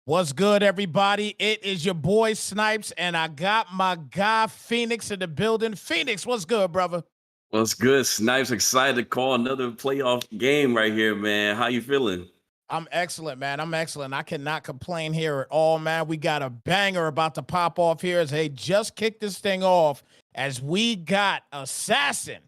What's good, everybody? It is your boy Snypz, and I got my guy Phoenix in the building. Phoenix, what's good, brother? What's good, Snipes? Excited to call another playoff game right here, man. How you feeling? I'm excellent, man. I'm excellent. I cannot complain here at all, man. We got a banger about to pop off here as they just kicked this thing off as we got Assassin.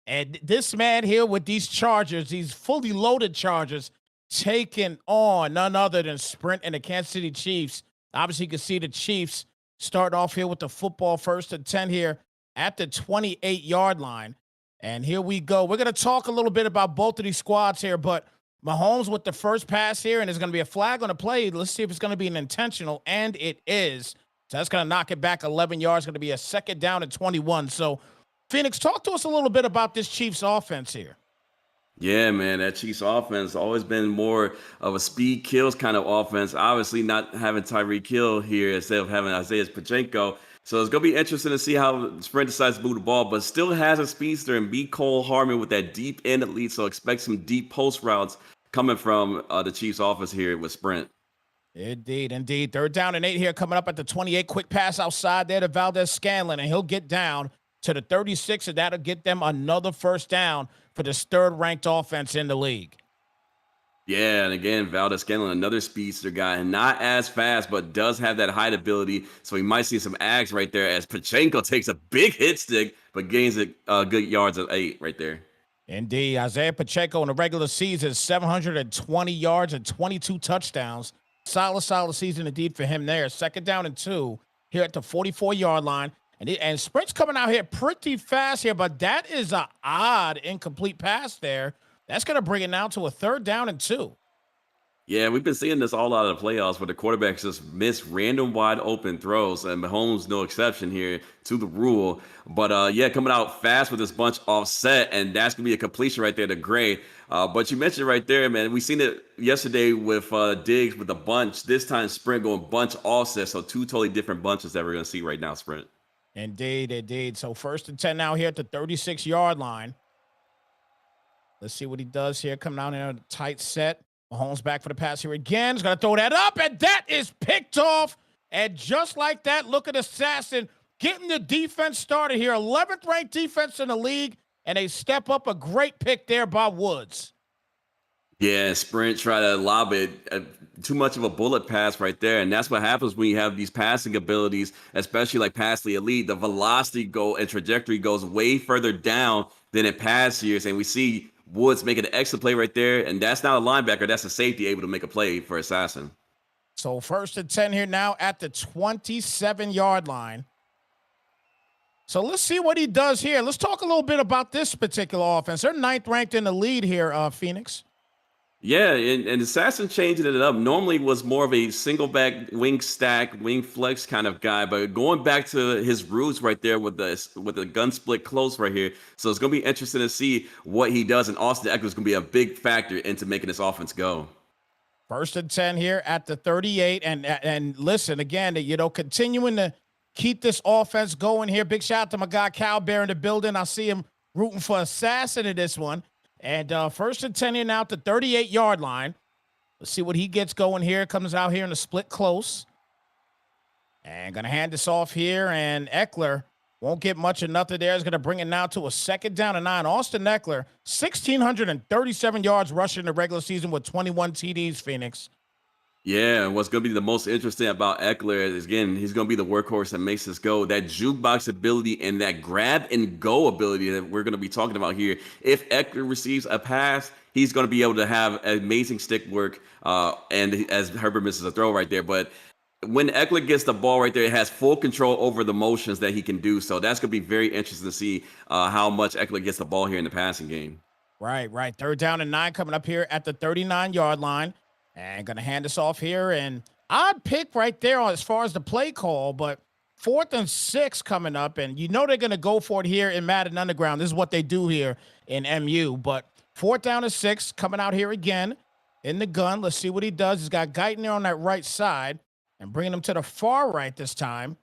And this man here with these Chargers, these fully loaded Chargers, taking on none other than Sprint and the Kansas City Chiefs. Obviously, you can see the Chiefs starting off here with the football first and 10 here at the 28-yard line. And here we go. We're going to talk a little bit about both of these squads here, but Mahomes with the first pass here, and there's going to be a flag on the play. Let's see if it's going to be an intentional, and it is. So that's going to knock it back 11 yards. Going to be a second down at 21. So, Phoenix, talk to us a little bit about this Chiefs offense here. Yeah, man, that Chiefs offense always been more of a speed kills kind of offense. Obviously, not having Tyreek Hill here instead of having Isaiah Pacheco. So it's gonna be interesting to see how Sprint decides to move the ball, but still has a speedster and B. Cole Harmon with that deep end elite. So expect some deep post routes coming from the Chiefs offense here with Sprint. Indeed, indeed. Third down and 8 here coming up at the 28. Quick pass outside there to Valdez-Scanlon, and he'll get down to the 36, and that'll get them another first down for this third-ranked offense in the league. Yeah, and again, Valdez-Scanlon, another speedster guy, and not as fast, but does have that height ability. So we might see some ags right there as Pacheco takes a big hit stick, but gains it good yards of 8 right there. Indeed, Isaiah Pacheco in the regular season, 720 yards and 22 touchdowns. Solid season indeed for him there. Second down and 2 here at the 44-yard line. And Sprint's coming out here pretty fast here, but that is an odd incomplete pass there. That's going to bring it now to a third down and 2. Yeah, we've been seeing this all out of the playoffs where the quarterbacks just miss random wide open throws, and Mahomes no exception here to the rule. But yeah, coming out fast with this bunch offset, and that's gonna be a completion right there to Gray. But you mentioned right there, man, we seen it yesterday with Diggs with the bunch. This time Sprint going bunch offset, so two totally different bunches that we're gonna see right now, Sprint. Indeed, indeed. So first and 10 now here at the 36-yard line. Let's see what he does here. Coming out in a tight set. Mahomes back for the pass here again. He's going to throw that up, and that is picked off. And just like that, look at Assassin getting the defense started here. 11th ranked defense in the league, and they step up a great pick there by Woods. Yeah, Sprint try to lob it. Too much of a bullet pass right there. And that's what happens when you have these passing abilities, especially like past the elite. The velocity go and trajectory goes way further down than in past years. And we see Woods making an excellent play right there. And that's not a linebacker. That's a safety able to make a play for Assassin. So first and 10 here now at the 27-yard line. So let's see what he does here. Let's talk a little bit about this particular offense. They're 9th ranked in the lead here, Phoenix. Yeah, and Assassin changing it up. Normally was more of a single back wing stack, wing flex kind of guy, but going back to his roots right there with the gun split close right here. So it's gonna be interesting to see what he does. And Austin Eckler is gonna be a big factor into making this offense go. First and 10 here at the 38. And listen, again, continuing to keep this offense going here. Big shout out to my guy Cal Bear in the building. I see him rooting for Assassin in this one. And first and 10 here now at the 38-yard line. Let's see what he gets going here. Comes out here in the split close. And going to hand this off here. And Eckler won't get much of nothing there. He's going to bring it now to a second down and 9. Austin Eckler, 1,637 yards rushing in the regular season with 21 TDs, Phoenix. Yeah, and what's going to be the most interesting about Eckler is, again, he's going to be the workhorse that makes this go. That jukebox ability and that grab and go ability that we're going to be talking about here. If Eckler receives a pass, he's going to be able to have amazing stick work, and as Herbert misses a throw right there. But when Eckler gets the ball right there, it has full control over the motions that he can do. So that's going to be very interesting to see how much Eckler gets the ball here in the passing game. Right. Third down and 9 coming up here at the 39-yard line. And going to hand this off here. And odd pick right there as far as the play call, but 4th and 6 coming up. And you know they're going to go for it here in Madden Underground. This is what they do here in MU. But 4th down and 6 coming out here again in the gun. Let's see what he does. He's got Guyton there on that right side and bringing him to the far right this time.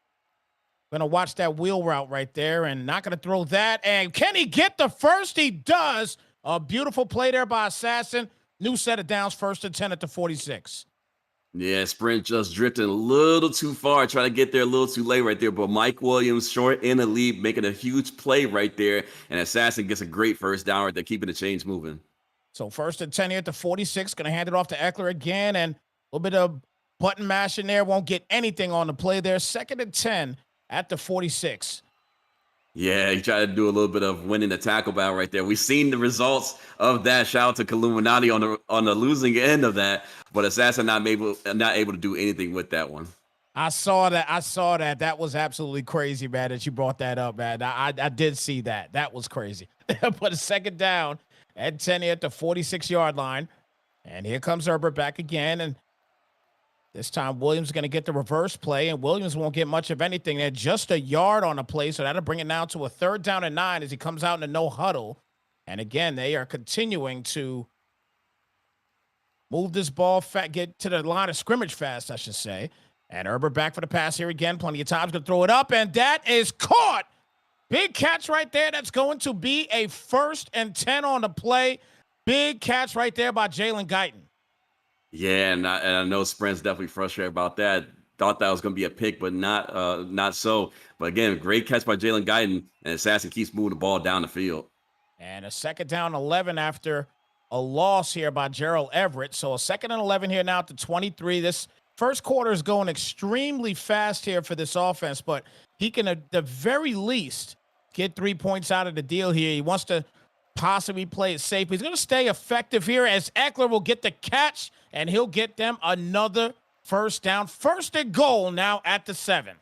Going to watch that wheel route right there and not going to throw that. And can he get the first? He does. A beautiful play there by Assassin. New set of downs, first and 10 at the 46. Yeah, Sprint just drifting a little too far, trying to get there a little too late right there. But Mike Williams short in the lead, making a huge play right there. And Assassin gets a great first down right there, keeping the chains moving. So first and 10 here at the 46. Going to hand it off to Eckler again. And a little bit of button mashing there. Won't get anything on the play there. Second and 10 at the 46. Yeah, he tried to do a little bit of winning the tackle battle right there. We've seen the results of that. Shout out to Illuminati on the losing end of that, but Assassin not able to do anything with that one. I saw that. That was absolutely crazy, man, that you brought that up, man. I did see that. That was crazy. But a second down at 10 here at the 46-yard line. And here comes Herbert back again. And this time, Williams is going to get the reverse play, and Williams won't get much of anything. They're just a yard on a play, so that'll bring it now to a 3rd down and 9 as he comes out in a no huddle. And again, they are continuing to move this ball, get to the line of scrimmage fast, I should say. And Herbert back for the pass here again. Plenty of time's going to throw it up, and that is caught. Big catch right there. That's going to be a 1st and 10 on the play. Big catch right there by Jalen Guyton. Yeah, and I know Sprint's definitely frustrated about that. Thought that was going to be a pick, but not so. But again, great catch by Jalen Guyton, and Assassin keeps moving the ball down the field. And a 2nd down 11 after a loss here by Gerald Everett. So a 2nd and 11 here now at the 23. This first quarter is going extremely fast here for this offense, but he can at the very least get 3 points out of the deal here. He wants to possibly play it safe. He's going to stay effective here as Eckler will get the catch, and he'll get them another first down. 1st and goal now at the 7.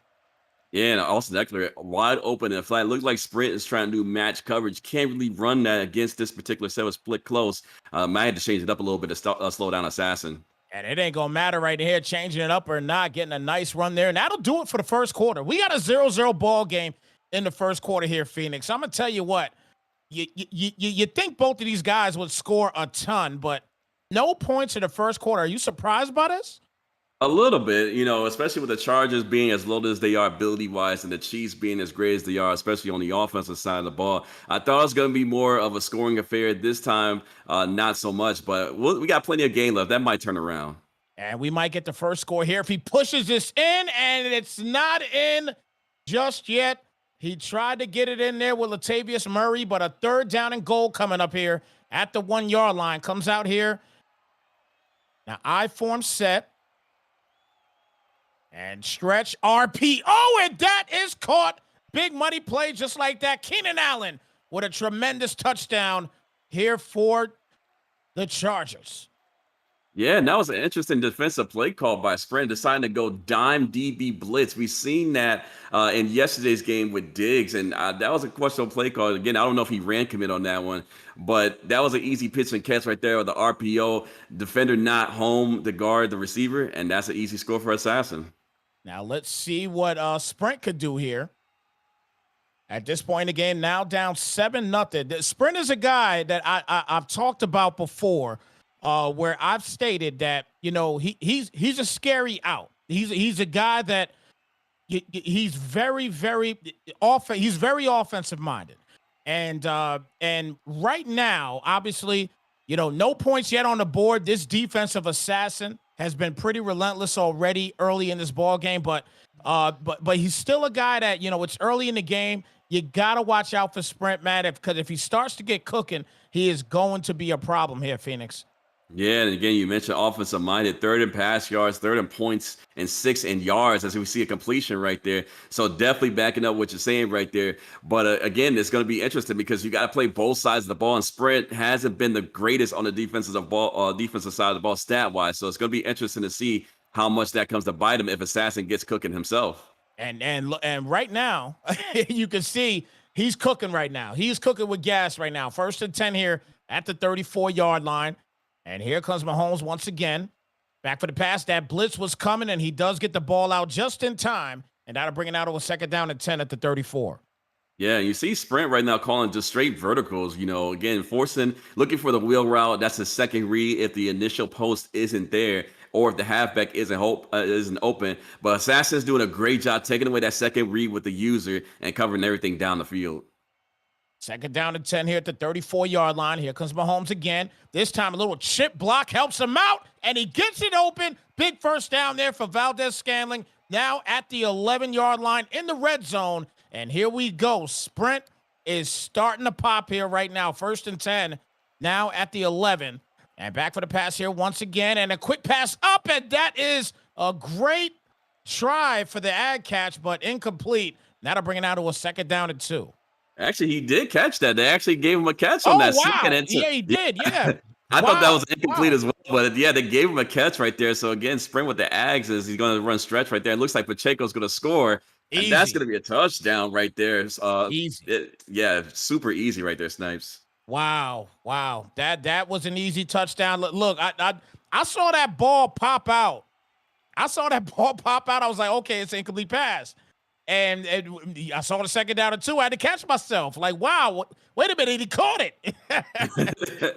Yeah, and Austin Eckler wide open and flat. Looks like Sprint is trying to do match coverage. Can't really run that against this particular set. Was split close. Might have to change it up a little bit to slow down Assassin. And it ain't going to matter right here, changing it up or not, getting a nice run there. And that'll do it for the first quarter. We got a 0-0 ball game in the first quarter here, Phoenix. I'm going to tell you what. You think both of these guys would score a ton, but no points in the first quarter. Are you surprised by this? A little bit, especially with the Chargers being as low as they are ability-wise and the Chiefs being as great as they are, especially on the offensive side of the ball. I thought it was going to be more of a scoring affair this time, not so much, but we got plenty of game left. That might turn around. And we might get the first score here if he pushes this in, and it's not in just yet. He tried to get it in there with Latavius Murray, but a 3rd down and goal coming up here at the 1-yard line. Comes out here. Now, I-form set. And stretch RP. Oh, and that is caught. Big money play just like that. Keenan Allen with a tremendous touchdown here for the Chargers. Yeah, and that was an interesting defensive play call by Sprint, deciding to go dime DB blitz. We've seen that in yesterday's game with Diggs, and that was a questionable play call. Again, I don't know if he ran commit on that one, but that was an easy pitch and catch right there with the RPO. Defender not home to guard the receiver, and that's an easy score for Assassin. Now let's see what Sprint could do here. At this point in the game, now down 7-0. Sprint is a guy that I've talked about before, where I've stated that he's a scary out. He's a guy that he's very offensive minded, and right now, obviously, no points yet on the board. This defensive assassin has been pretty relentless already early in this ball game, but he's still a guy that it's early in the game. You gotta watch out for Sprint, man, because if he starts to get cooking, he is going to be a problem here, Phoenix. Yeah, and again, you mentioned offensive minded, 3rd in pass yards, 3rd in points, and 6th in yards, as we see a completion right there. So definitely backing up what you're saying right there. But again, it's going to be interesting because you got to play both sides of the ball, and Sprint hasn't been the greatest on the defensive side of the ball stat wise. So it's going to be interesting to see how much that comes to bite him if Assassin gets cooking himself. And right now, you can see he's cooking right now. He's cooking with gas right now. 1st and 10 here at the 34-yard line. And here comes Mahomes once again. Back for the pass. That blitz was coming, and he does get the ball out just in time. And that'll bring it out to a 2nd down and 10 at the 34. Yeah, you see Sprint right now calling just straight verticals, again, looking for the wheel route. That's a second read if the initial post isn't there or if the halfback isn't open. But Assassin's doing a great job taking away that second read with the user and covering everything down the field. Second down and 10 here at the 34-yard line. Here comes Mahomes again. This time a little chip block helps him out, and he gets it open. Big first down there for Valdez-Scantling. Now at the 11-yard line in the red zone. And here we go. Sprint is starting to pop here right now. First and 10 now at the 11. And back for the pass here once again. And a quick pass up, and that is a great try for the ad catch, but incomplete. That'll bring it out to a second down and 2. Actually, he did catch that. They actually gave him a catch on that second. And Yeah, he did. Yeah. I thought that was incomplete as well. But yeah, they gave him a catch right there. So again, Sprint with the Ags is he's going to run stretch right there. It looks like Pacheco's going to score. And that's going to be a touchdown right there. Easy. Yeah, super easy right there, Snypz. Wow. That was an easy touchdown. Look, I saw that ball pop out. I was like, okay, it's an incomplete pass. And I saw the second down and 2. I had to catch myself. Like, wow, wait a minute, he caught it.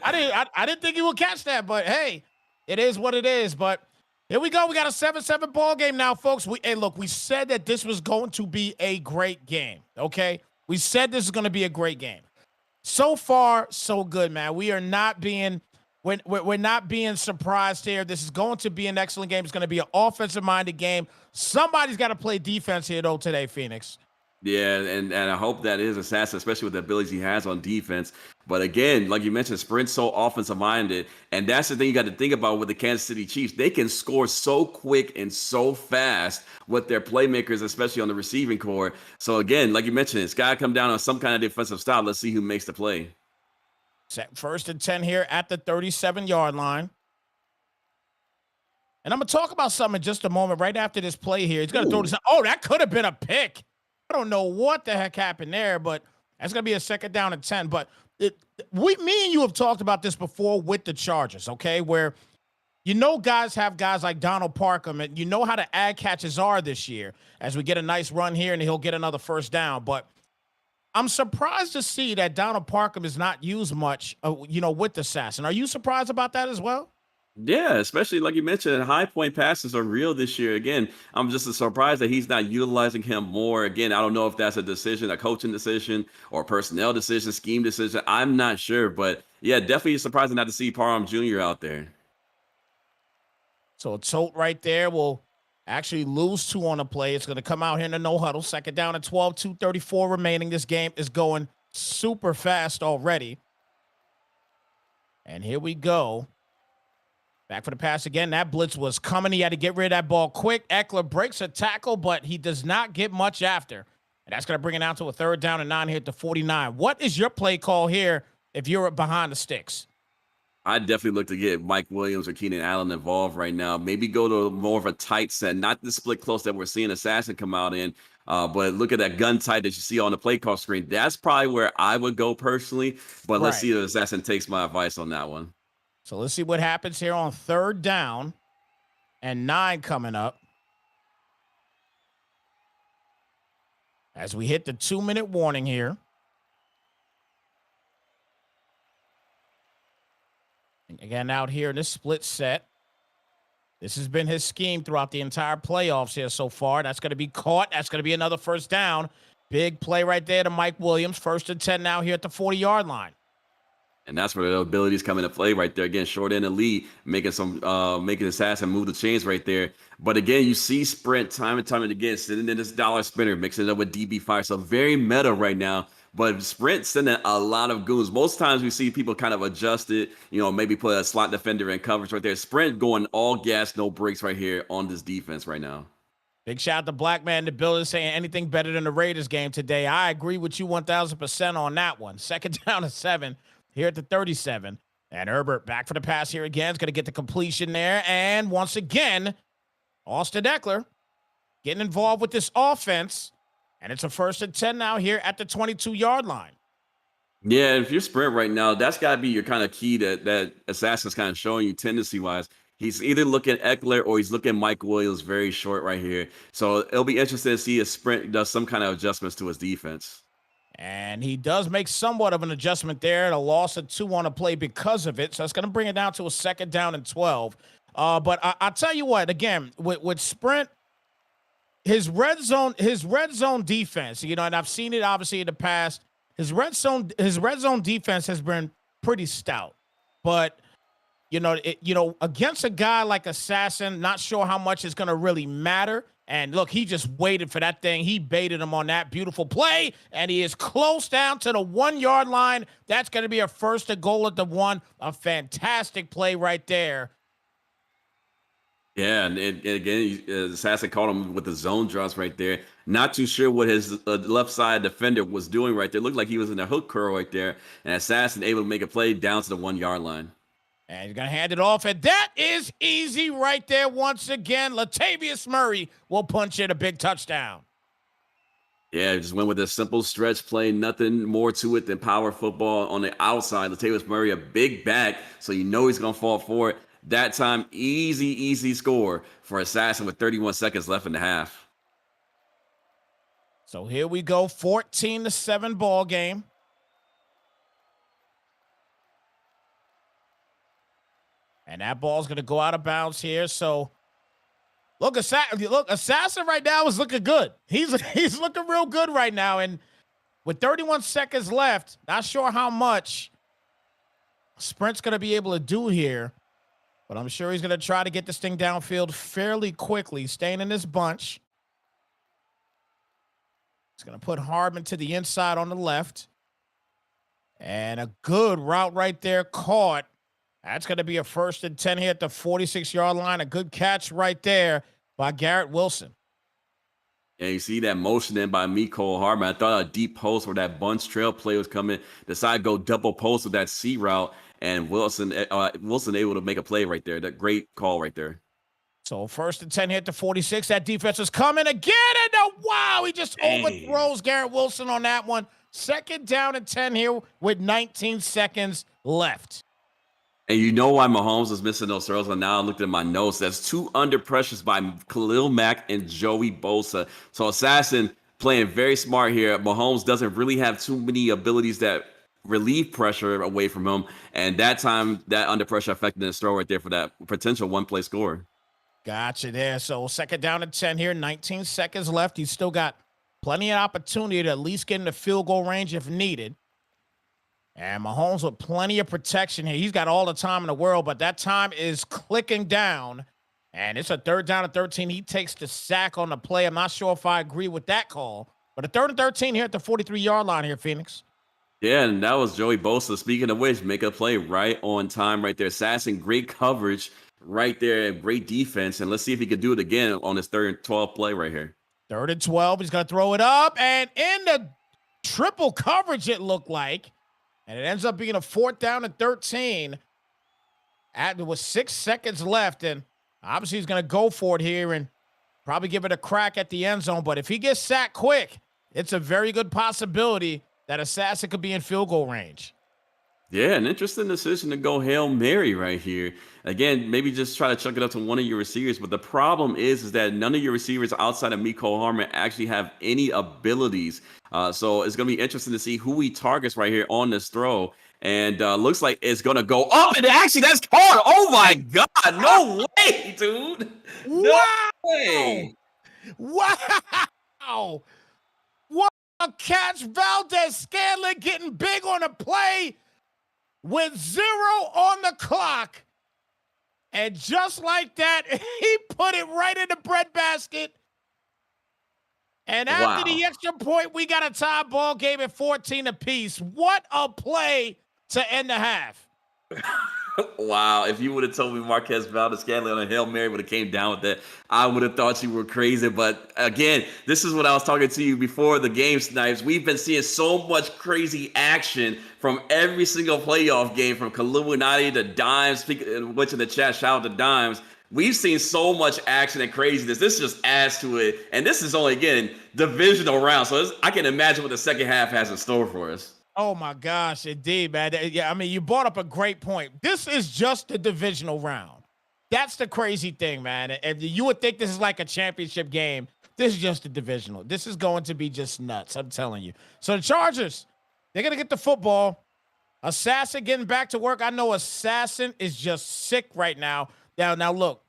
I didn't think he would catch that, but hey, it is what it is. But here we go. We got a 7-7 ball game now, folks. Look, we said that this was going to be a great game. Okay, we said this is going to be a great game. So far, so good, man. We are not being we're not being surprised here. This is going to be an excellent game. It's going to be an offensive-minded game. Somebody's got to play defense here, though, today, Phoenix. Yeah, and I hope that is Assassin, especially with the abilities he has on defense. But again, like you mentioned, Sprint's so offensive-minded, and that's the thing you got to think about with the Kansas City Chiefs. They can score so quick and so fast with their playmakers, especially on the receiving core. So again, like you mentioned, it's got to come down on some kind of defensive style. Let's see who makes the play. First and 10 here at the 37-yard line. And I'm going to talk about something in just a moment right after this play here. He's going to throw this. Oh, that could have been a pick. I don't know what the heck happened there, but that's going to be a second down and 10. But me and you have talked about this before with the Chargers, okay, where guys have guys like Donald Parkham, and you know how the ad catches are this year as we get a nice run here and he'll get another first down. But I'm surprised to see that Donald Parkham is not used much, with the Assassin. Are you surprised about that as well? Yeah, especially like you mentioned, high point passes are real this year. Again, I'm just surprised that he's not utilizing him more. Again, I don't know if that's a decision, a coaching decision or personnel decision, scheme decision. I'm not sure, but yeah, definitely surprising not to see Parham Jr. out there. So a tote right there will actually lose 2 on the play. It's going to come out here in the no huddle. Second down and 12, 2:34 remaining. This game is going super fast already. And here we go. Back for the pass again. That blitz was coming. He had to get rid of that ball quick. Eckler breaks a tackle, but he does not get much after. And that's going to bring it down to a third down and 9 here at the 49. What is your play call here if you're behind the sticks? I definitely look to get Mike Williams or Keenan Allen involved right now. Maybe go to more of a tight set, not the split close that we're seeing Assassin come out in. But look at that gun tight that you see on the play call screen. That's probably where I would go personally. But let's see if Assassin takes my advice on that one. So let's see what happens here on third down and 9 coming up. As we hit the 2-minute warning here. And again, out here in this split set. This has been his scheme throughout the entire playoffs here so far. That's going to be caught. That's going to be another first down. Big play right there to Mike Williams. First and 10 now here at the 40-yard line. And that's where the abilities come into play right there. Again, short end of lead, making Assassin move the chains right there. But again, you see Sprint time and time again, sitting in this dollar spinner, mixing it up with DB fire. So very meta right now. But Sprint sending a lot of goons. Most times we see people kind of adjust it, maybe put a slot defender in coverage right there. Sprint going all gas, no brakes right here on this defense right now. Big shout out to Black Man in the building saying anything better than the Raiders game today. I agree with you 1,000% on that one. Second down to 7. Here at the 37. And Herbert back for the pass here again. Is going to get the completion there. And once again, Austin Eckler getting involved with this offense. And it's a first and 10 now here at the 22-yard line. Yeah, if you're Sprint right now, that's got to be your kind of key that Assassin's kind of showing you tendency-wise. He's either looking Eckler or he's looking Mike Williams very short right here. So it'll be interesting to see if Sprint does some kind of adjustments to his defense. And he does make somewhat of an adjustment there. A loss of 2 on a play because of it. So it's going to bring it down to a second down and 12. But I'll tell you what, again, with Sprint, his red zone defense, and I've seen it obviously in the past. his red zone defense has been pretty stout, but against a guy like Assassin, not sure how much is going to really matter. And look, he just waited for that thing. He baited him on that beautiful play, and he is close down to the 1 yard line. That's going to be a first and goal at the 1. A fantastic play right there. Yeah, and again, Assassin caught him with the zone drops right there. Not too sure what his left side defender was doing right there. Looked like he was in a hook curl right there, and Assassin able to make a play down to the 1 yard line. And he's going to hand it off, and that is easy right there once again. Latavius Murray will punch in a big touchdown. Yeah, just went with a simple stretch play. Nothing more to it than power football on the outside. Latavius Murray, a big back, so you know he's going to fall for it. That time, easy score for Assassin with 31 seconds left in the half. So here we go, 14-7 ball game. And that ball's going to go out of bounds here. So, look, Assassin right now is looking good. He's looking real good right now. And with 31 seconds left, not sure how much Sprint's going to be able to do here. But I'm sure he's going to try to get this thing downfield fairly quickly, staying in this bunch. He's going to put Hardman to the inside on the left. And a good route right there caught. That's going to be a 1st and 10 here at the 46-yard line. A good catch right there by Garrett Wilson. And you see that motion in by Mecole Hardman. I thought a deep post where that bunch trail play was coming. Decided to go double post with that C route. And Wilson able to make a play right there. That great call right there. So 1st and 10 here at the 46. That defense is coming again. And wow, he just overthrows Garrett Wilson on that one. 2nd down and 10 here with 19 seconds left. And you know why Mahomes was missing those throws. And now I looked at my notes. That's 2 under pressures by Khalil Mack and Joey Bosa. So Assassin playing very smart here. Mahomes doesn't really have too many abilities that relieve pressure away from him. And that time, that under pressure affected his throw right there for that potential 1-play score. Gotcha there. So 2nd down and 10 here, 19 seconds left. He's still got plenty of opportunity to at least get in the field goal range if needed. And Mahomes with plenty of protection here. He's got all the time in the world, but that time is clicking down. And it's a 3rd down and 13. He takes the sack on the play. I'm not sure if I agree with that call. But a 3rd and 13 here at the 43-yard line here, Phoenix. Yeah, and that was Joey Bosa. Speaking of which, make a play right on time right there. Assassin, great coverage right there. Great defense. And let's see if he can do it again on his 3rd and 12 play right here. 3rd and 12. He's going to throw it up. And in the triple coverage, it looked like. And it ends up being a 4th down and 13. With 6 seconds left. And obviously he's going to go for it here and probably give it a crack at the end zone. But if he gets sacked quick, it's a very good possibility that Assassin could be in field goal range. Yeah, an interesting decision to go Hail Mary right here. Again, maybe just try to chuck it up to one of your receivers. But the problem is that none of your receivers outside of Mecole Hardman actually have any abilities. So it's going to be interesting to see who he targets right here on this throw. And looks like it's going to go up. And actually, that's caught. Oh, my God. No way, dude. No way. Wow. What a catch. Valdez-Scantling getting big on a play with 0 on the clock. And just like that, he put it right in the breadbasket. And after the extra point, we got a tie ball game at 14 apiece. What a play to end the half. Wow. If you would have told me Marquez Valdez-Scantling on a Hail Mary would have came down with that, I would have thought you were crazy. But again, this is what I was talking to you before the game, Snypz. We've been seeing so much crazy action from every single playoff game, from Illuminati to Dimes. Which in the chat, shout out to Dimes. We've seen so much action and craziness. This just adds to it. And this is only, again, divisional round. So I can imagine what the second half has in store for us. Oh, my gosh, indeed, man. Yeah, I mean, you brought up a great point. This is just the divisional round. That's the crazy thing, man. And you would think this is like a championship game. This is just a divisional. This is going to be just nuts, I'm telling you. So the Chargers, they're going to get the football. Assassin getting back to work. I know Assassin is just sick right now. Now look,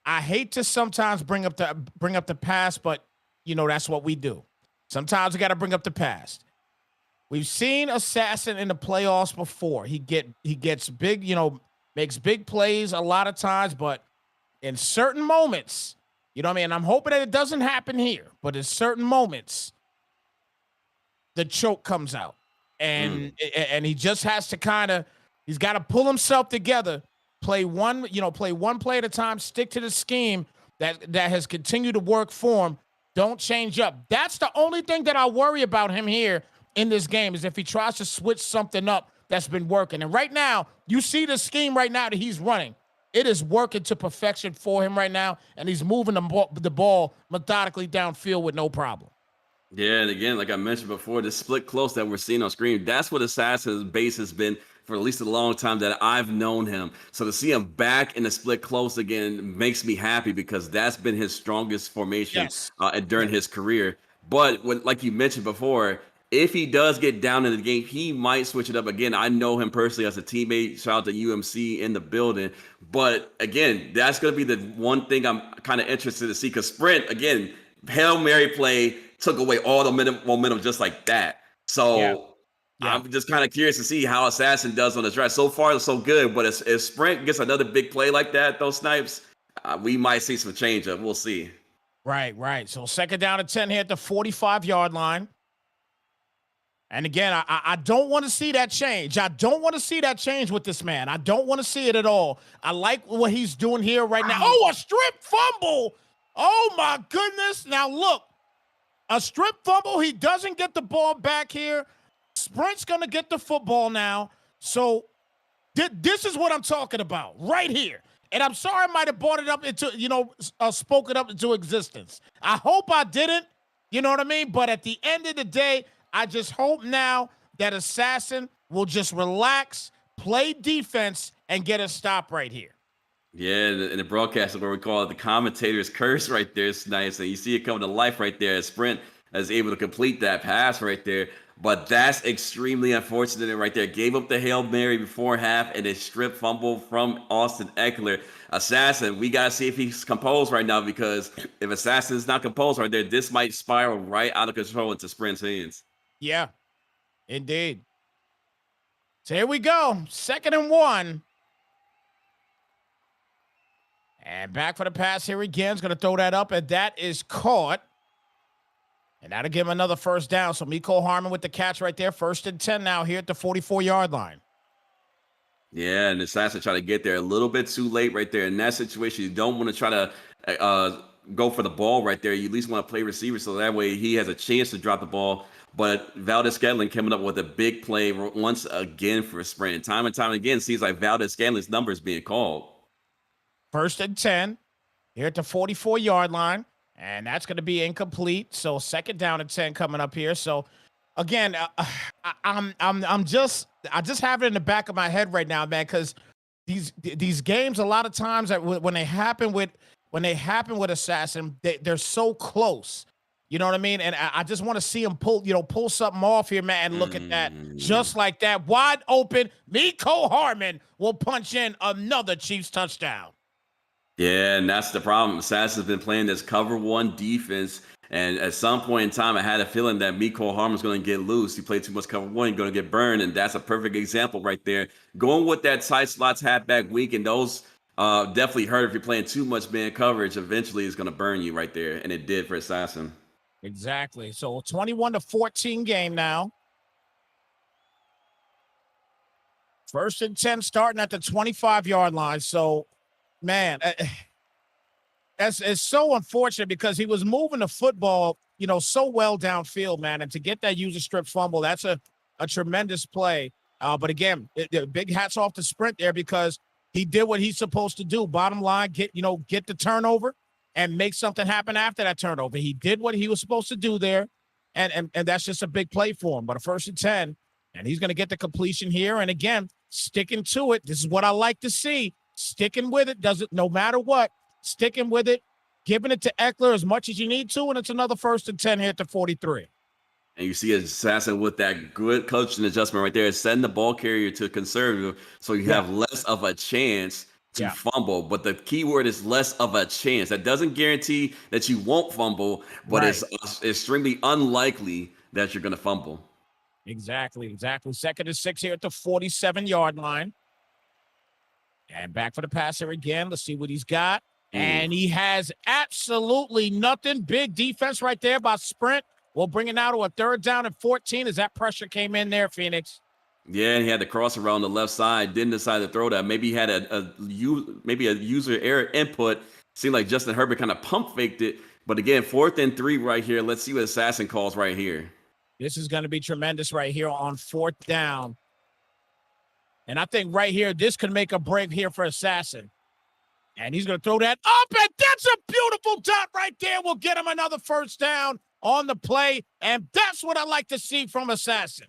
I hate to sometimes bring up the past, but, you know, that's what we do. Sometimes we got to bring up the past. We've seen Assassin in the playoffs before. He gets big, makes big plays a lot of times, but in certain moments, you know what I mean? And I'm hoping that it doesn't happen here, but in certain moments, the choke comes out. Mm. And he just has to he's got to pull himself together, play one play at a time, stick to the scheme that has continued to work for him. Don't change up. That's the only thing that I worry about him here in this game is if he tries to switch something up that's been working. And right now, you see the scheme right now that he's running. It is working to perfection for him right now, and he's moving the ball methodically downfield with no problem. Yeah, and again, like I mentioned before, the split close that we're seeing on screen, that's what Assassin's base has been for at least a long time that I've known him. So to see him back in the split close again makes me happy because that's been his strongest formation Yes. during his career. But like you mentioned before, if he does get down in the game, he might switch it up again. I know him personally as a teammate. Shout out to UMC in the building. But again, that's going to be the one thing I'm kind of interested to see because Sprint, again, Hail Mary play took away all the momentum just like that. Yeah. So I'm just kind of curious to see how Assassin does on the drive. So far, so good. But if Sprint gets another big play like that, those Snypz, we might see some change up. We'll see. Right. So second down and 10 here at the 45-yard line. And again, I don't want to see that change. I don't want to see that change with this man. I don't want to see it at all. I like what he's doing here right now. Oh, a strip fumble. Oh, my goodness. Now, look, a strip fumble. He doesn't get the ball back here. Sprint's going to get the football now. So this is what I'm talking about right here. And I'm sorry I might have brought it up into, spoke it up into existence. I hope I didn't, you know what I mean? But at the end of the day, I just hope now that Assassin will just relax, play defense, and get a stop right here. Yeah, in the broadcast, where we call it the commentator's curse right there. It's nice. And you see it come to life right there as Sprint is able to complete that pass right there. But that's extremely unfortunate right there. Gave up the Hail Mary before half and a strip fumble from Austin Ekeler. Assassin, we got to see if he's composed right now because if Assassin is not composed right there, this might spiral right out of control into Sprint's hands. Yeah, indeed. So here we go. 2nd and 1. And back for the pass here again. He's going to throw that up, and that is caught. And that'll give him another first down. So Mecole Hardman with the catch right there. 1st and 10 now here at the 44-yard line. Yeah, and Assassin try to get there a little bit too late right there. In that situation, you don't want to try to go for the ball right there. You at least want to play receiver so that way he has a chance to drop the ball. But Valdez-Scantling coming up with a big play once again for Sprint. Time and time again, seems like Valdez-Scantling's numbers being called. 1st and 10 here at the 44-yard line. And that's going to be incomplete. So 2nd down and 10 coming up here. So again, I just have it in the back of my head right now, man, because these games a lot of times when they happen with Assassin, they're so close. You know what I mean? And I just want to see him pull something off here, man. And look at that, just like that, wide open. Mecole Hardman will punch in another Chiefs touchdown. Yeah, and that's the problem. Assassin's been playing this cover one defense, and at some point in time, I had a feeling that Mecole Hardman's going to get loose. He played too much cover one, he's going to get burned, and that's a perfect example right there. Going with that tight slots halfback weak, and those definitely hurt if you're playing too much man coverage. Eventually, it's going to burn you right there, and it did for Assassin. Exactly. So 21-14 game now. 1st and 10 starting at the 25-yard line. So, man, it's so unfortunate because he was moving the football, so well downfield, man. And to get that user strip fumble, that's a tremendous play. But again, big hats off to Sprint there because he did what he's supposed to do. Bottom line, get the turnover and make something happen after that turnover. He did what he was supposed to do there. And that's just a big play for him. But a 1st and 10, and he's going to get the completion here. And again, sticking to it. This is what I like to see. Sticking with it, no matter what, sticking with it, giving it to Ekeler as much as you need to, and it's another 1st and 10 here at the 43. And you see Assassin with that good coaching adjustment right there, send the ball carrier to conservative so you have less of a chance to fumble. But the key word is less of a chance. That doesn't guarantee that you won't fumble, but it's extremely unlikely that you're going to fumble. Exactly, exactly. 2nd and 6 here at the 47-yard line. And back for the passer again. Let's see what he's got. Ooh. And he has absolutely nothing. Big defense right there by Sprint. We'll bring it now to a 3rd down and 14 as that pressure came in there, Phoenix. Yeah, and he had the cross around the left side. Didn't decide to throw that. Maybe he had maybe a user error input. Seemed like Justin Herbert kind of pump faked it. But again, 4th and 3 right here. Let's see what Assassin calls right here. This is going to be tremendous right here on 4th down. And I think right here, this could make a break here for Assassin. And he's going to throw that up, and that's a beautiful dot right there. We'll get him another 1st down on the play, and that's what I like to see from Assassin.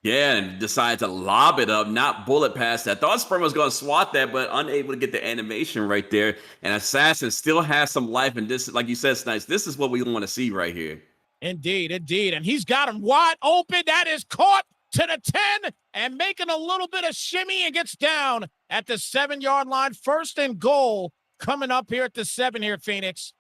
Yeah, and decided to lob it up, not bullet past that. Thought Sprint was going to swat that, but unable to get the animation right there. And Assassin still has some life. And this, like you said, Snypz, this is what we want to see right here. Indeed, indeed. And he's got him wide open. That is caught to the 10 and making a little bit of shimmy and gets down at the 7-yard line. 1st and goal coming up here at the 7 here, Phoenix.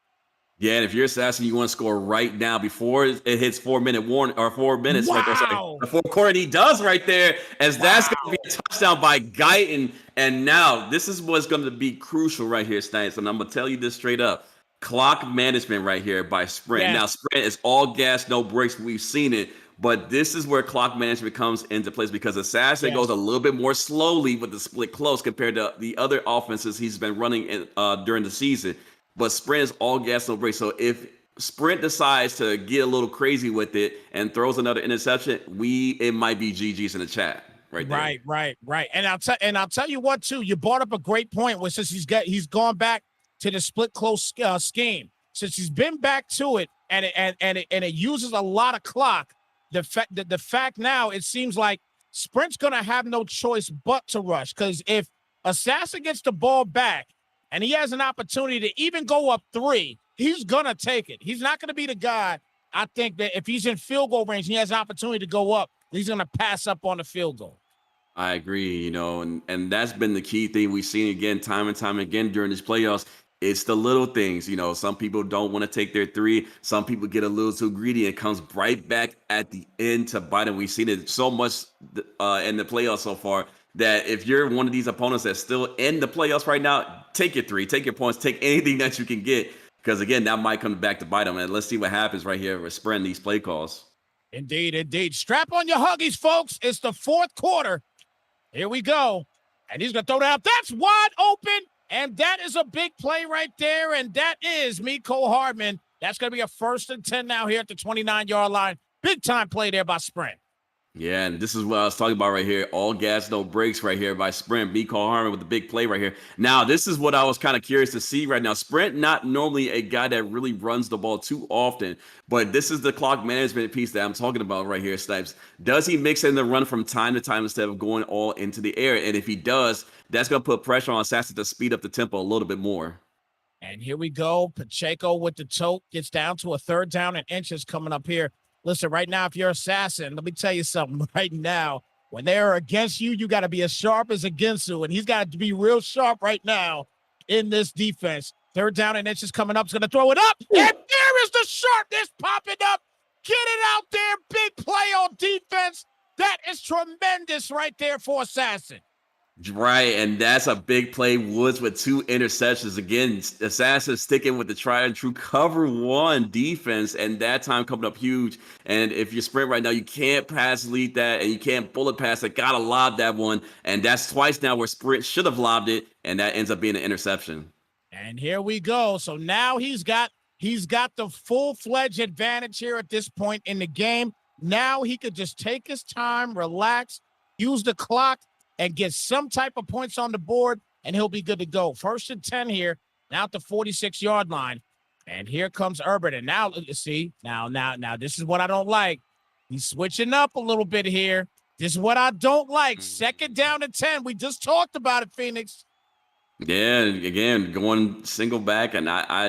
Yeah, and if you're Assassin, you want to score right now before it hits 4-minute warning or 4 minutes. Wow. Like, the 4th quarter, he does right there, as that's going to be a touchdown by Guyton. And now this is what's going to be crucial right here, Snypz. And I'm going to tell you this straight up. Clock management right here by Sprint. Yes. Now, Sprint is all gas, no brakes. We've seen it. But this is where clock management comes into place because Assassin goes a little bit more slowly with the split close compared to the other offenses he's been running during the season. But Sprint is all gas, no brakes. So if Sprint decides to get a little crazy with it and throws another interception, it might be GG's in the chat right there. Right. And I'll tell you what too. You brought up a great point. Where since he's gone back to the split close scheme, since he's been back to it, and it uses a lot of clock. The fact now it seems like Sprint's gonna have no choice but to rush, because if Assassin gets the ball back and he has an opportunity to even go up 3, he's gonna take it. He's not gonna be the guy. I think that if he's in field goal range and he has an opportunity to go up, he's gonna pass up on the field goal. I agree, and that's been the key thing we've seen again, time and time again during these playoffs. It's the little things, some people don't want to take their 3. Some people get a little too greedy and comes right back at the end to bite them. We've seen it so much in the playoffs so far that if you're one of these opponents that's still in the playoffs right now, take your 3, take your points, take anything that you can get. Because again, that might come back to bite them. And let's see what happens right here with Sprint these play calls. Indeed. Strap on your Huggies, folks. It's the 4th quarter. Here we go. And he's going to throw that out. That's wide open. And that is a big play right there. And that is Mecole Hardman. That's going to be a 1st and 10 now here at the 29-yard line. Big time play there by Sprint. Yeah, and this is what I was talking about right here. All gas, no brakes right here by Sprint. Mecole Hardman with the big play right here. Now, this is what I was kind of curious to see right now. Sprint, not normally a guy that really runs the ball too often, but this is the clock management piece that I'm talking about right here, Snypz. Does he mix in the run from time to time instead of going all into the air? And if he does, that's going to put pressure on Assassin to speed up the tempo a little bit more. And here we go. Pacheco with the tote gets down to a 3rd down and inches coming up here. Listen, right now, if you're Assassin, let me tell you something right now. When they're against you, you got to be as sharp as against you. And he's got to be real sharp right now in this defense. 3rd down and inches coming up. He's going to throw it up. And there is the sharpness popping up. Get it out there. Big play on defense. That is tremendous right there for Assassin. Right, and that's a big play. Woods with 2 interceptions. Again, Assassin sticking with the tried and true cover 1 defense, and that time coming up huge. And if you Sprint right now, you can't pass lead that, and you can't bullet pass it. Gotta lob that one, and that's twice now where Sprint should have lobbed it, and that ends up being an interception. And here we go. So now he's got the full-fledged advantage here at this point in the game. Now he could just take his time, relax, use the clock, and get some type of points on the board, and he'll be good to go. 1st and 10 here, now at the 46-yard line. And here comes Herbert. And now, see, now, this is what I don't like. He's switching up a little bit here. This is what I don't like. 2nd down and 10. We just talked about it, Phoenix. Yeah, again, going single back. And I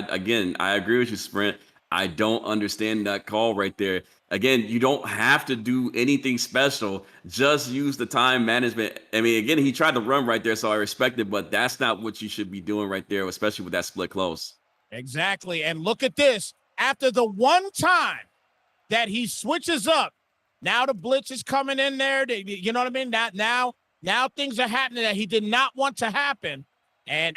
agree with you, Sprint. I don't understand that call right there. Again, you don't have to do anything special. Just use the time management. I mean, again, he tried to run right there, so I respect it, but that's not what you should be doing right there, especially with that split close. Exactly. And look at this. After the one time that he switches up Now the blitz is coming in there. You know what I mean? Now things are happening that he did not want to happen. And,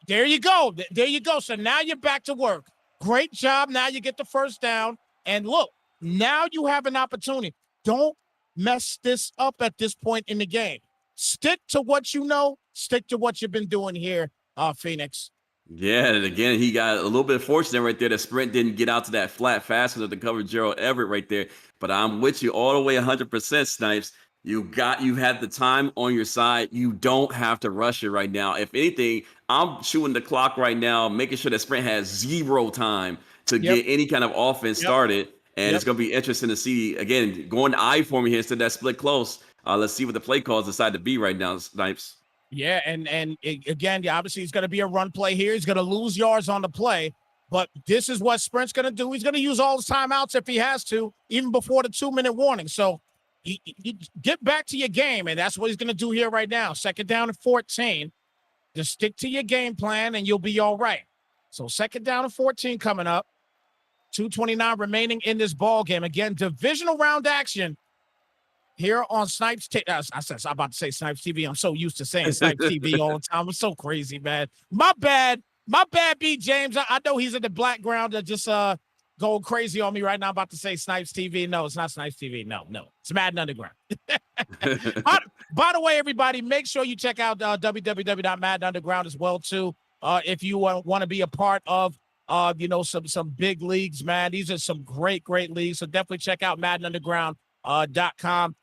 there you go. There you go. So now you're back to work. Great job. Now you get the first down. And look, now you have an opportunity. Don't mess this up at this point in the game. Stick to what you know. Stick to what you've been doing here, Phoenix. Yeah, and again, he got a little bit fortunate right there. The sprint didn't get out to that flat fast enough to cover Gerald Everett right there. But I'm with you all the way 100%, Snypz. You had the time on your side. You don't have to rush it right now. If anything, I'm shooting the clock right now, making sure that sprint has zero time to get any kind of offense started. And it's going to be interesting to see, again, going to I for me here instead of that split close. Let's see what the play calls decide to be right now, Snypz. Yeah, again, obviously he's going to be a run play here. He's going to lose yards on the play, but this is what Sprint's going to do. He's going to use all his timeouts if he has to, even before the 2-minute warning. So you get back to your game, and that's what he's going to do here right now. 2nd down and 14. Just stick to your game plan, and you'll be all right. So 2nd down and 14 coming up. 2:29 remaining in this ball game. Again, divisional round action here on Snypz. I'm about to say Snypz TV. I'm so used to saying Snypz TV all the time. I'm so crazy, man. My bad, B. James. I know he's in the background just going crazy on me right now. I'm about to say Snypz TV. No, it's not Snypz TV. No. It's Madden Underground. By the way, everybody, make sure you check out www.Madden Underground as well, too, if you want to be a part of some big leagues, man. These are some great leagues. So definitely check out MaddenUnderground.com.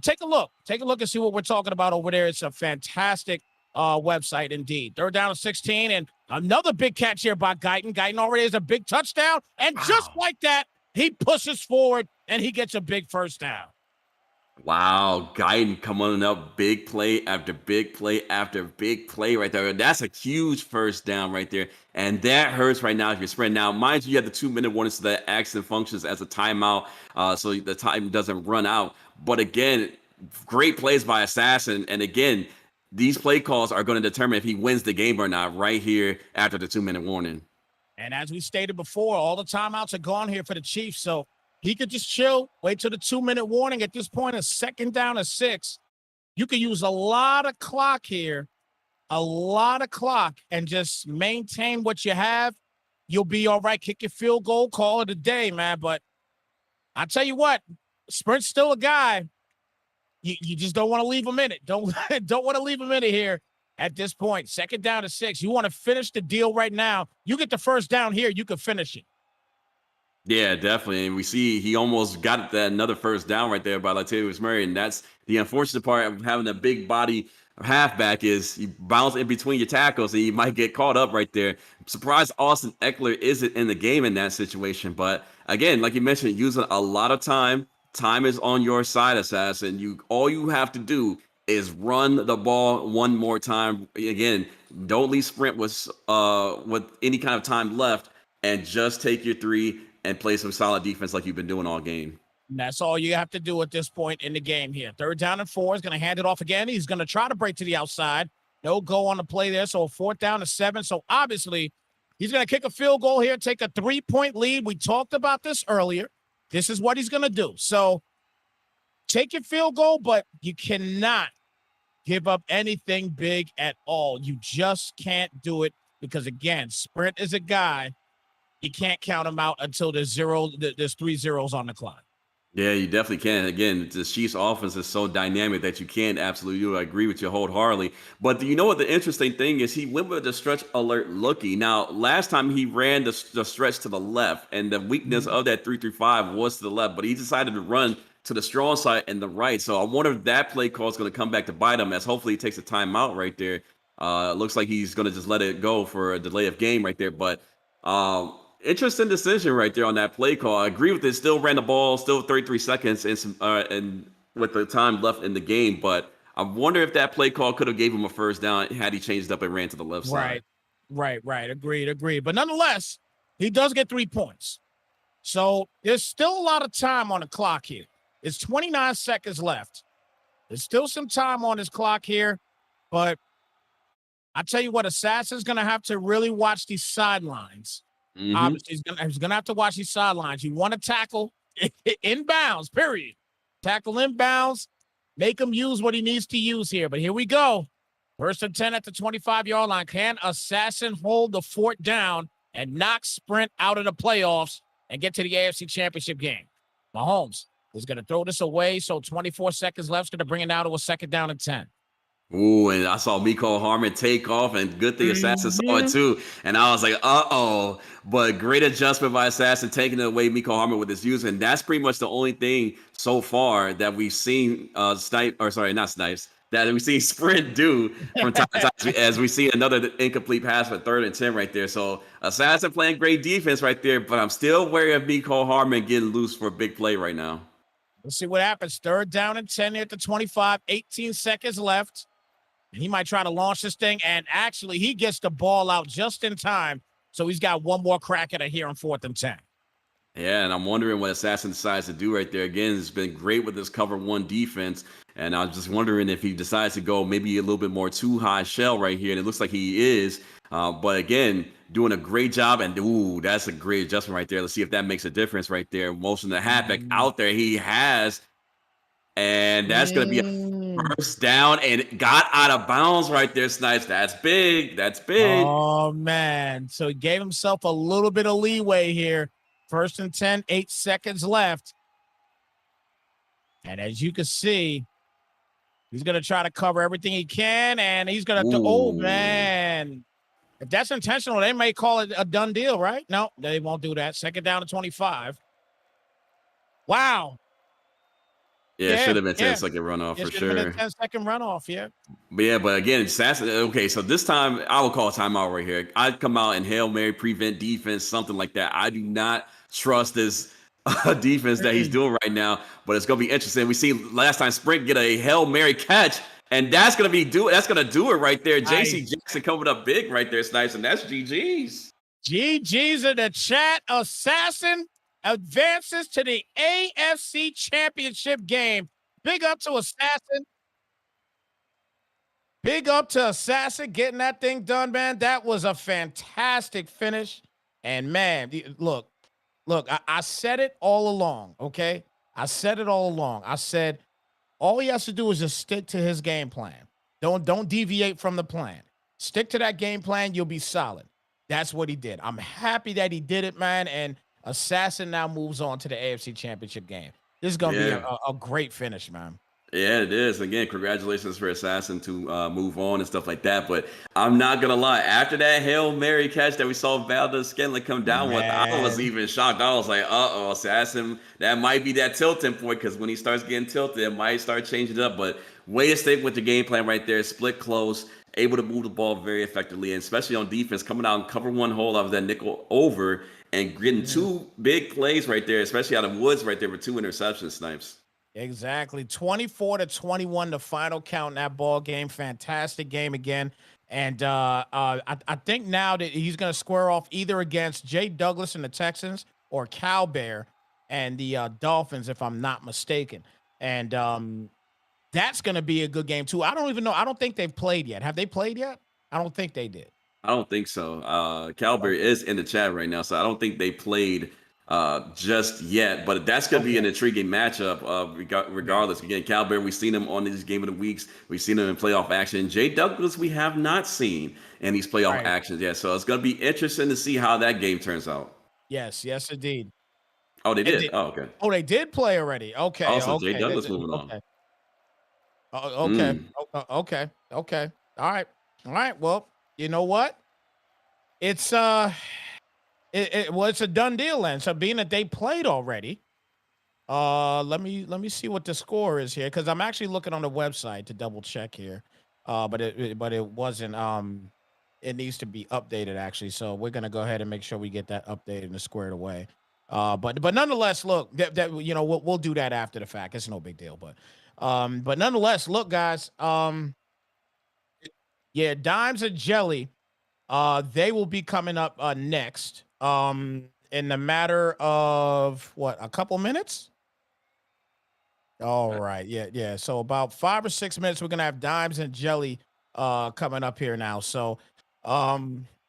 Take a look and see what we're talking about over there. It's a fantastic website indeed. 3rd down and 16, and another big catch here by Guyton. Guyton already has a big touchdown, and just like that, he pushes forward and he gets a big first down. Wow, Guyton coming up, big play after big play after big play right there. That's a huge first down right there. And that hurts right now if you're sprinting. Now, mind you have the 2-minute warning, so that accident functions as a timeout, so the time doesn't run out. But again, great plays by Assassin. And again, these play calls are going to determine if he wins the game or not right here after the 2-minute warning. And as we stated before, all the timeouts are gone here for the Chiefs, so he could just chill, wait till the 2-minute warning. At this point, a 2nd down and 6. You could use a lot of clock here, and just maintain what you have. You'll be all right. Kick your field goal, call it a day, man. But I tell you what, Sprint's still a guy. You just don't want to leave him in it. Don't want to leave him in it here at this point. 2nd down and 6. You want to finish the deal right now. You get the first down here, you can finish it. Yeah, definitely. And we see he almost got that another first down right there by Latavius Murray. And that's the unfortunate part of having a big body halfback is you bounce in between your tackles and you might get caught up right there. I'm surprised Austin Ekeler isn't in the game in that situation. But again, like you mentioned, using a lot of time. Time is on your side, Assassin. All you have to do is run the ball one more time. Again, don't leave Sprint with any kind of time left, and just take your 3 and play some solid defense like you've been doing all game. And that's all you have to do at this point in the game here. 3rd down and 4. He's going to hand it off again. He's going to try to break to the outside. No go on the play there. So 4th down and 7. So obviously he's going to kick a field goal here, take a 3-point lead. We talked about this earlier. This is what he's going to do. So take your field goal, but you cannot give up anything big at all. You just can't do it because, again, Sprint is a guy. You can't count him out until there's 3 zeros on the clock. Yeah, you definitely can. Again, the Chiefs offense is so dynamic that you can absolutely do. I agree with you wholeheartedly. But you know what the interesting thing is? He went with the stretch alert lookie. Now, last time he ran the stretch to the left, and the weakness of that 3-3-5 was to the left, but he decided to run to the strong side and the right. So I wonder if that play call is going to come back to bite him, as hopefully he takes a timeout right there. Looks like he's going to just let it go for a delay of game right there. But interesting decision right there on that play call. I agree with it. Still ran the ball, still 33 seconds and with the time left in the game. But I wonder if that play call could have gave him a first down had he changed up and ran to the left side. Right. Agreed. But nonetheless, he does get 3 points. So there's still a lot of time on the clock here. It's 29 seconds left. There's still some time on his clock here. But I tell you what, Assassin's going to have to really watch these sidelines. Obviously, he's gonna have to watch these sidelines. You want to tackle inbounds, period. Tackle inbounds. Make him use what he needs to use here. But here we go. 1st and 10 at the 25-yard line. Can Assassin hold the fort down and knock Sprint out of the playoffs and get to the AFC Championship game? Mahomes is going to throw this away. So 24 seconds left. It's going to bring it down to a 2nd down and 10. Ooh, and I saw Mecole Hardman take off, and good thing Assassin saw it too. And I was like, uh-oh. But great adjustment by Assassin, taking away Mecole Hardman with his use. And that's pretty much the only thing so far that we've seen that we've seen Sprint do from time to time, as we see another incomplete pass for 3rd and 10 right there. So Assassin playing great defense right there, but I'm still wary of Mecole Hardman getting loose for a big play right now. Let's see what happens. 3rd down and 10 at the 25, 18 seconds left. He might try to launch this thing, and actually he gets the ball out just in time, so he's got one more crack at it here on 4th and 10. Yeah, and I'm wondering what Assassin decides to do right there. Again, it's been great with this cover 1 defense, and I'm just wondering if he decides to go maybe a little bit more too high shell right here, and it looks like he is. But again, doing a great job, and ooh, that's a great adjustment right there. Let's see if that makes a difference right there. Motion the halfback out there. He has. And that's going to be a 1st down, and got out of bounds right there, Snypz. That's big. That's big. Oh, man. So he gave himself a little bit of leeway here. 1st and 10, 8 seconds left. And as you can see, he's going to try to cover everything he can, and he's going to, oh, man. If that's intentional, they may call it a done deal, right? No, they won't do that. 2nd down to 25. Wow. Yeah, it should have been 10-second runoff for sure. Been a 10-second runoff, yeah. But again, Assassin. Okay, so this time I will call a timeout right here. I'd come out and Hail Mary, prevent defense, something like that. I do not trust this defense that he's doing right now, but it's gonna be interesting. We see last time Sprint get a Hail Mary catch, and that's gonna do it right there. JC Jackson coming up big right there, Snypz, and that's GG's. GG's in the chat. Assassin advances to the AFC Championship game. Big up to Assassin. Big up to Assassin getting that thing done, man. That was a fantastic finish. And, man, look, I said it all along, okay? I said it all along. I said all he has to do is just stick to his game plan. Don't deviate from the plan. Stick to that game plan. You'll be solid. That's what he did. I'm happy that he did it, man, and Assassin now moves on to the AFC Championship game. This is going to be a great finish, man. Yeah, it is. Again, congratulations for Assassin to move on and stuff like that. But I'm not going to lie. After that Hail Mary catch that we saw Valdez-Scantling come down with, I was even shocked. I was like, uh-oh, Assassin, that might be that tilting point, because when he starts getting tilted, it might start changing it up. But way to stick with the game plan right there. Split close, able to move the ball very effectively, and especially on defense, coming out and cover 1 hole out of that nickel over and getting 2 big plays right there, especially out of Woods right there with 2 interceptions, Snypz. Exactly. 24-21, the final count in that ball game. Fantastic game again. And I think now that he's going to square off either against Jay Douglas and the Texans or Cal Bear and the Dolphins, if I'm not mistaken. And that's going to be a good game, too. I don't even know. I don't think they've played yet. Have they played yet? I don't think they did. I don't think so. Calberry is in the chat right now, so I don't think they played just yet. But that's going to be an intriguing matchup regardless. Again, Calberry, we've seen him on these Game of the Weeks. We've seen him in playoff action. Jay Douglas, we have not seen in these playoff actions yet. So it's going to be interesting to see how that game turns out. Yes, indeed. Oh, they did? Oh, okay. Oh, they did play already. Okay. Also, okay. Jay Douglas moving on. Okay. Okay. All right. Well, you know what? It's it's a done deal then. So being that they played already, let me see what the score is here, because I'm actually looking on the website to double check here. But it wasn't. It needs to be updated actually. So we're gonna go ahead and make sure we get that updated and squared away. But nonetheless, look, that you know we'll do that after the fact. It's no big deal. But nonetheless, look, guys. Yeah, Dimes and Jelly. They will be coming up next. In the matter of a couple minutes. All right, yeah. So about 5 or 6 minutes, we're gonna have Dimes and Jelly coming up here now. So,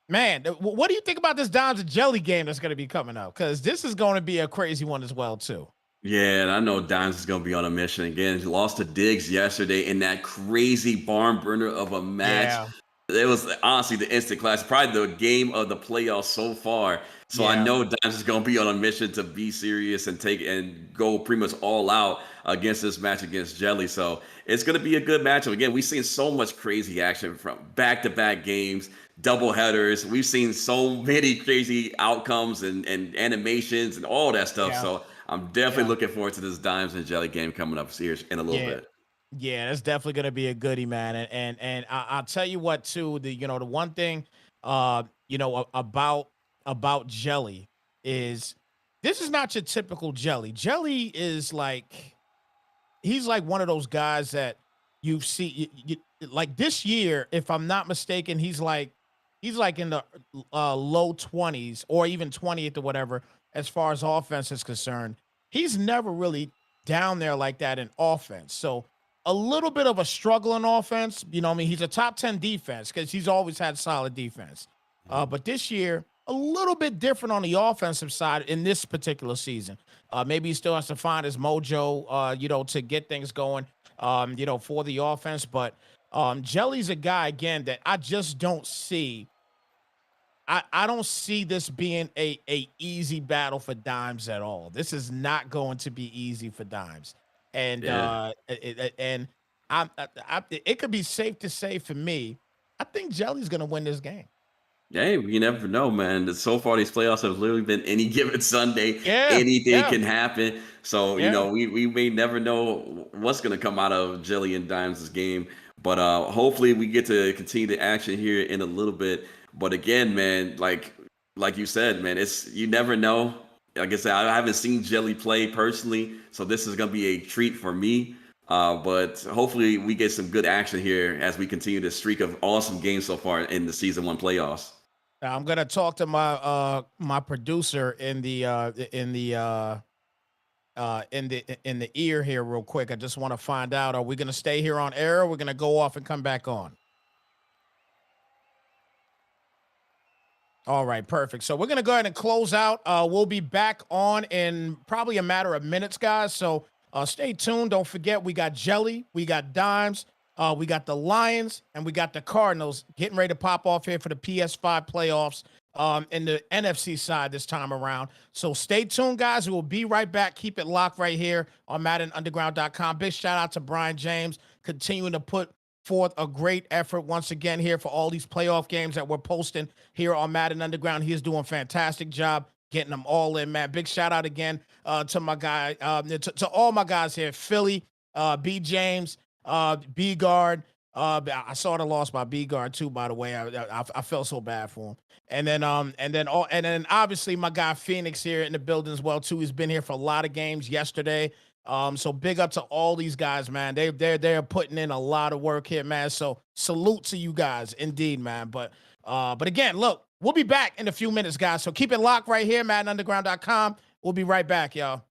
man, what do you think about this Dimes and Jelly game that's gonna be coming up? Because this is going to be a crazy one as well, too. Yeah, and I know Dimes is gonna be on a mission again. He lost to Diggs yesterday in that crazy barn burner of a match. Yeah, It was honestly the instant class, probably the game of the playoffs so far. So I yeah, know Dimes is gonna be on a mission to be serious and take and go pretty much all out against this match against Jelly. So it's gonna be a good matchup. Again, we've seen so much crazy action from back-to-back games, double headers. We've seen so many crazy outcomes and animations and all that stuff. yeah, So I'm definitely yeah, looking forward to this Dimes and Jelly game coming up here in a little yeah. bit. Yeah, that's definitely gonna be a goodie, man. And I'll tell you what too. The one thing, about Jelly is this is not your typical Jelly. Jelly is like he's like one of those guys that you see like this year, if I'm not mistaken, he's like in the low 20s or even 20th or whatever as far as offense is concerned. He's never really down there like that in offense. So a little bit of a struggle in offense. I mean, he's a top 10 defense because he's always had solid defense. But this year, a little bit different on the offensive side in this particular season. Maybe he still has to find his mojo, to get things going, for the offense. But Jelly's a guy again that I just don't see. I don't see this being a easy battle for Dimes at all. This is not going to be easy for Dimes, and Yeah. it could be safe to say for me, I think Jelly's going to win this game. Hey, you never know, man. So far, these playoffs have literally been any given Sunday. Yeah, Anything yeah, can happen. So, yeah. we may never know what's going to come out of Jelly and Dimes' game. But hopefully, we get to continue the action here in a little bit. But again, man, like you said, man, it's you never know. Like I said, I haven't seen Jelly play personally, so this is going to be a treat for me. But hopefully, we get some good action here as we continue this streak of awesome games so far in the season one playoffs. Now, I'm gonna talk to my producer in the ear here real quick. I just want to find out, are we gonna stay here on air, or we're gonna go off and come back on? All right, perfect. So we're gonna go ahead and close out. We'll be back on in probably a matter of minutes, guys. So stay tuned. Don't forget, we got Jelly, we got Dimes, we got the Lions, and we got the Cardinals getting ready to pop off here for the PS5 playoffs in the NFC side this time around. So stay tuned, guys. We will be right back. Keep it locked right here on MaddenUnderground.com. Big shout out to Brian James, continuing to put forth a great effort once again here for all these playoff games that we're posting here on Madden Underground. He is doing a fantastic job getting them all in, man. Big shout out again to my guy, to all my guys here, Philly, B James, B Guard. I saw the loss by B Guard too, by the way. I felt so bad for him. And then obviously my guy Phoenix here in the building as well too. He's been here for a lot of games yesterday. So big up to all these guys, man. They're putting in a lot of work here, man. So salute to you guys, indeed, man. But again, look, we'll be back in a few minutes, guys. So keep it locked right here, MaddenUnderground.com. We'll be right back, y'all.